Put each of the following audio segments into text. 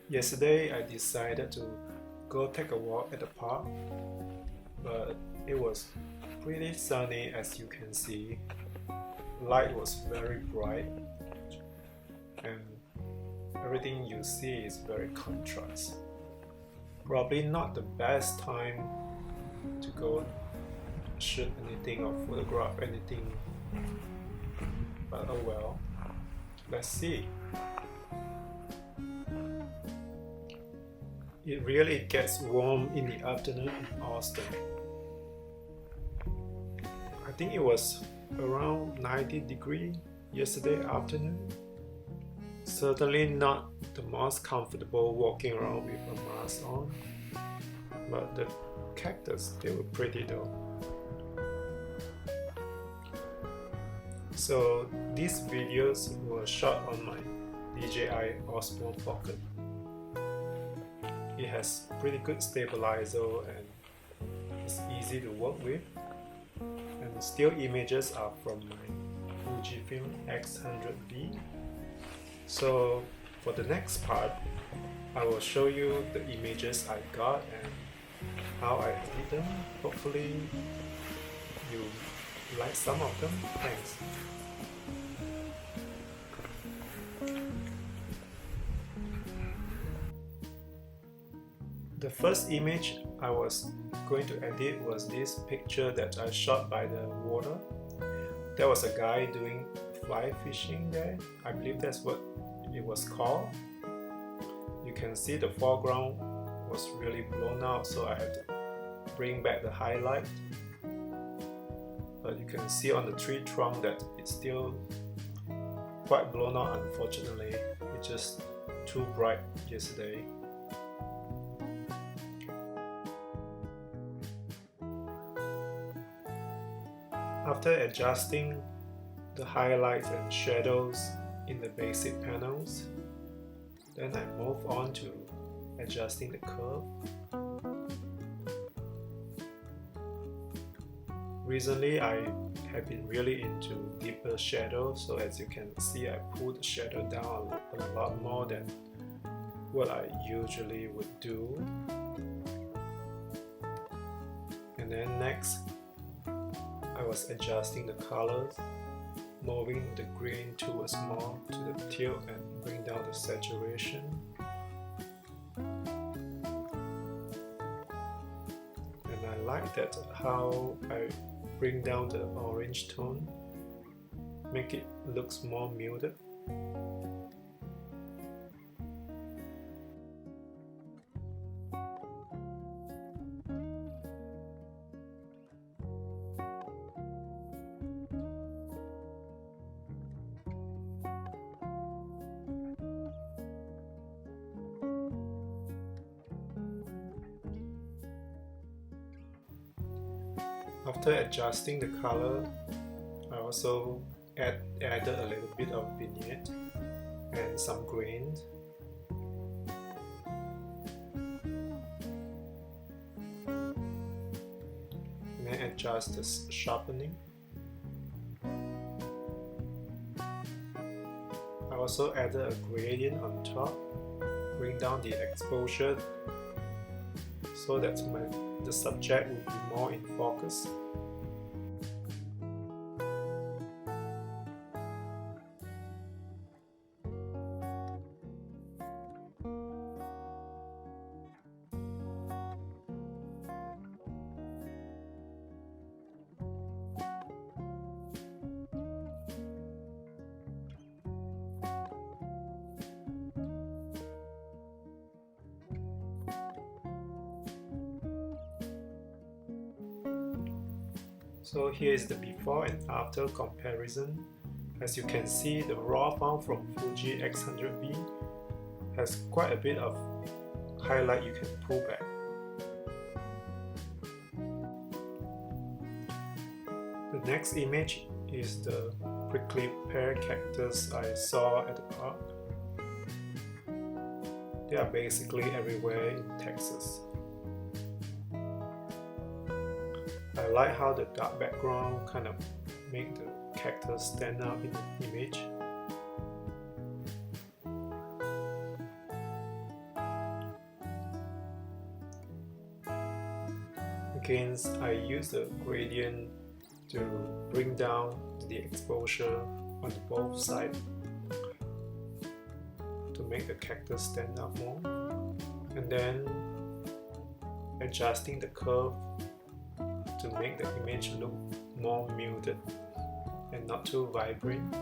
Yesterday I decided to go take a walk at the park, but it was pretty sunny as you can see. Light was very bright and everything you see is very contrast. Probably not the best time to go shoot anything or photograph anything, but oh well, let's see. It really gets warm in the afternoon in Austin. I think it was around 90 degrees yesterday afternoon. Certainly not the most comfortable walking around with a mask on, but the cactus, they were pretty though. So these videos were shot on my DJI Osmo Pocket. It has pretty good stabilizer and it's easy to work with, and still images are from my Fujifilm X100V. So for the next part, I will show you the images I got and how I edit them. Hopefully you like some of them. Thanks. The first image I was going to edit was this picture that I shot by the water. There was a guy doing fly fishing there. I believe that's what it was called. You can see the foreground was really blown out, so I had to bring back the highlight. But you can see on the tree trunk that it's still quite blown out, unfortunately. It's just too bright yesterday. After adjusting the highlights and shadows in the basic panels, then I move on to adjusting the curve. Recently I have been really into deeper shadows, so as you can see I pulled the shadow down a lot more than what I usually would do. And then next I was adjusting the colors, moving the green towards more to the teal and bring down the saturation. And I like that how I bring down the orange tone, make it looks more muted. After adjusting the color, I also added a little bit of vignette and some grains. And then adjust the sharpening. I also added a gradient on top, bring down the exposure so that the subject will be more in focus. So here is the before and after comparison. As you can see, the raw file from Fuji X100V has quite a bit of highlight you can pull back. The next image is the prickly pear cactus I saw at the park. They are basically everywhere in Texas. I like how the dark background kind of make the cactus stand out in the image. Again, I use the gradient to bring down the exposure on both sides to make the cactus stand out more, and then adjusting the curve to make the image look more muted and not too vibrant.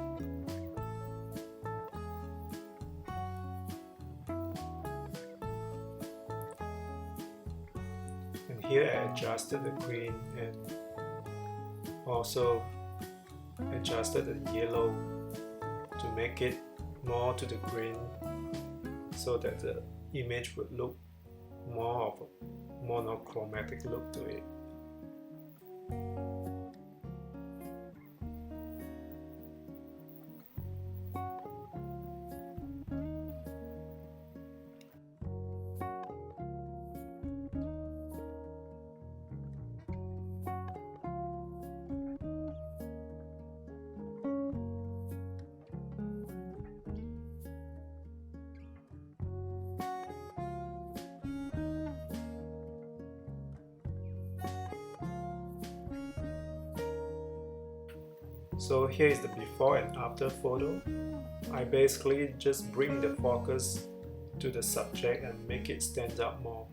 And here I adjusted the green and also adjusted the yellow to make it more to the green so that the image would look more of a monochromatic look to it. So here is the before and after photo. I basically just bring the focus to the subject and make it stand out more.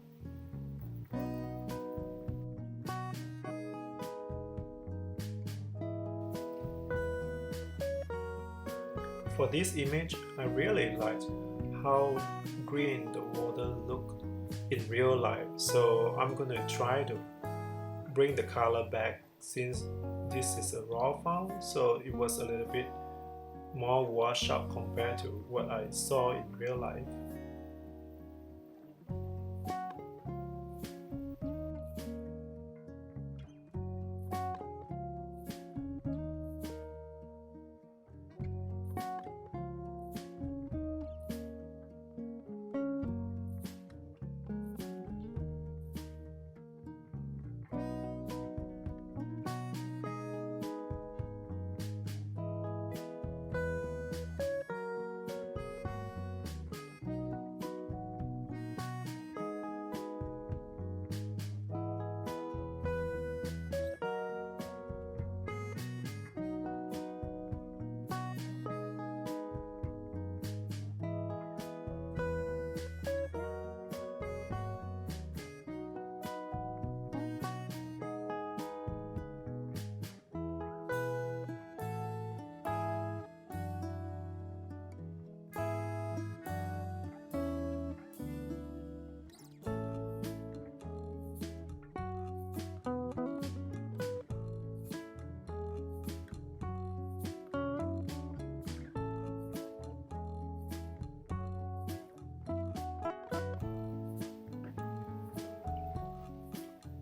For this image, I really liked how green the water looked in real life, so I'm gonna try to bring the color back since this is a raw file, so it was a little bit more washed out compared to what I saw in real life.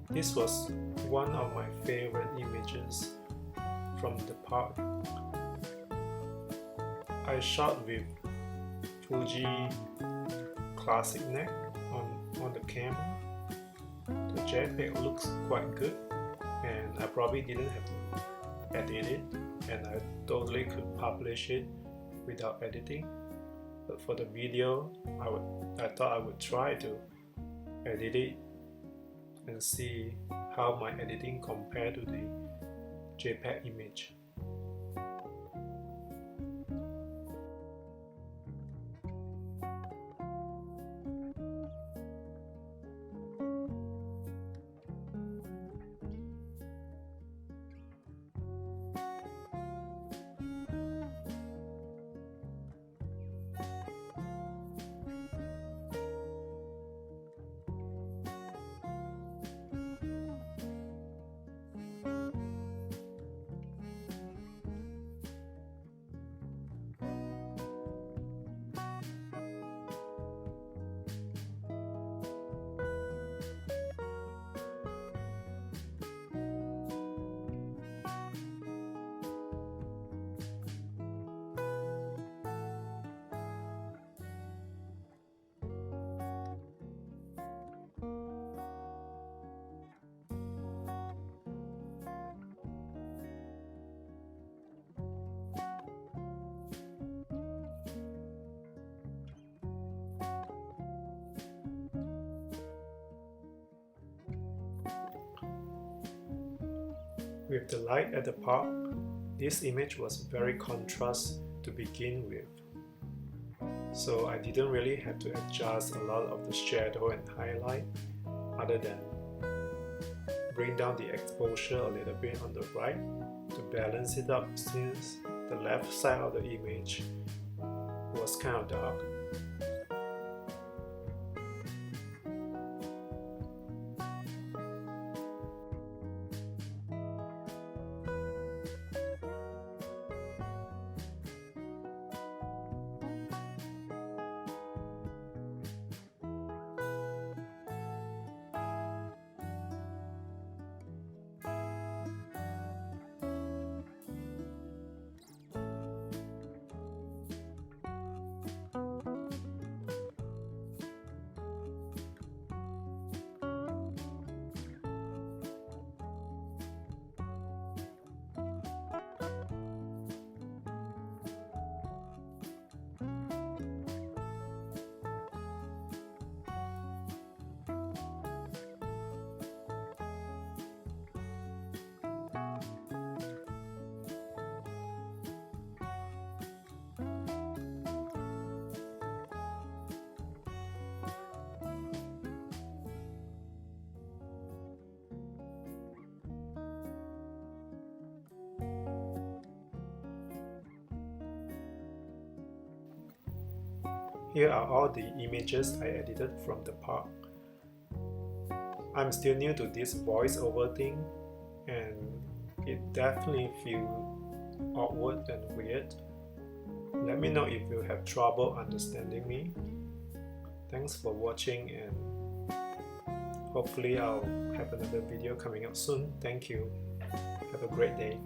This was one of my favorite images from the park. I shot with Fuji Classic Neck on the camera. The JPEG looks quite good, and I probably didn't have to edit it, and I totally could publish it without editing. But for the video, I thought I would try to edit it and see how my editing compared to the JPEG image. With the light at the park, this image was very contrast to begin with. So I didn't really have to adjust a lot of the shadow and highlight other than bring down the exposure a little bit on the right to balance it up since the left side of the image was kind of dark. Here are all the images I edited from the park. I'm still new to this voiceover thing and it definitely feels awkward and weird. Let me know if you have trouble understanding me. Thanks for watching and hopefully I'll have another video coming out soon. Thank you. Have a great day.